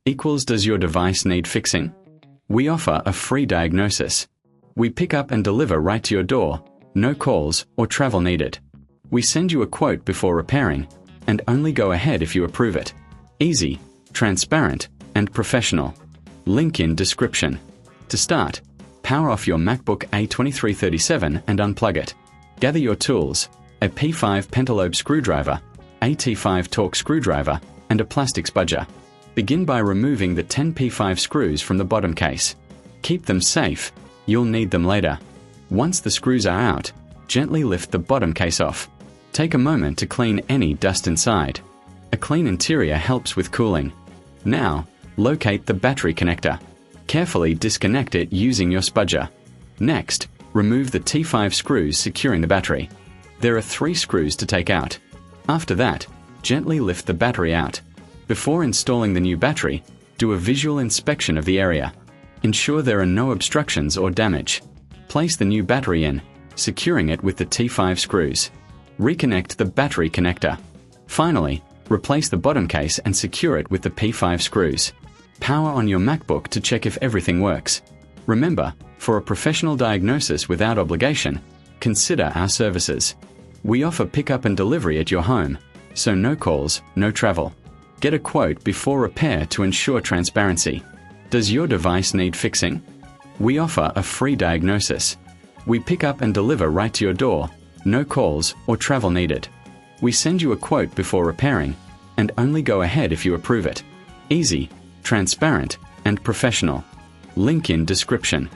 equals does your device need fixing? We offer a free diagnosis. We pick up and deliver right to your door, no calls or travel needed. We send you a quote before repairing, and only go ahead if you approve it. Easy, transparent, and professional. Link in description. To start, power off your MacBook A2337 and unplug it. Gather your tools, a P5 pentalobe screwdriver, a T5 Torx screwdriver, and a plastic spudger. Begin by removing the 10 P5 screws from the bottom case. Keep them safe, you'll need them later. Once the screws are out, gently lift the bottom case off. Take a moment to clean any dust inside. A clean interior helps with cooling. Now, locate the battery connector. Carefully disconnect it using your spudger. Next, remove the T5 screws securing the battery. There are 3 screws to take out. After that, gently lift the battery out. Before installing the new battery, do a visual inspection of the area. Ensure there are no obstructions or damage. Place the new battery in, securing it with the T5 screws. Reconnect the battery connector. Finally, replace the bottom case and secure it with the P5 screws. Power on your MacBook to check if everything works. Remember, for a professional diagnosis without obligation, consider our services. We offer pickup and delivery at your home, so no calls, no travel. Get a quote before repair to ensure transparency. Does your device need fixing? We offer a free diagnosis. We pick up and deliver right to your door, no calls or travel needed. We send you a quote before repairing, and only go ahead if you approve it. Easy, transparent, and professional. Link in description.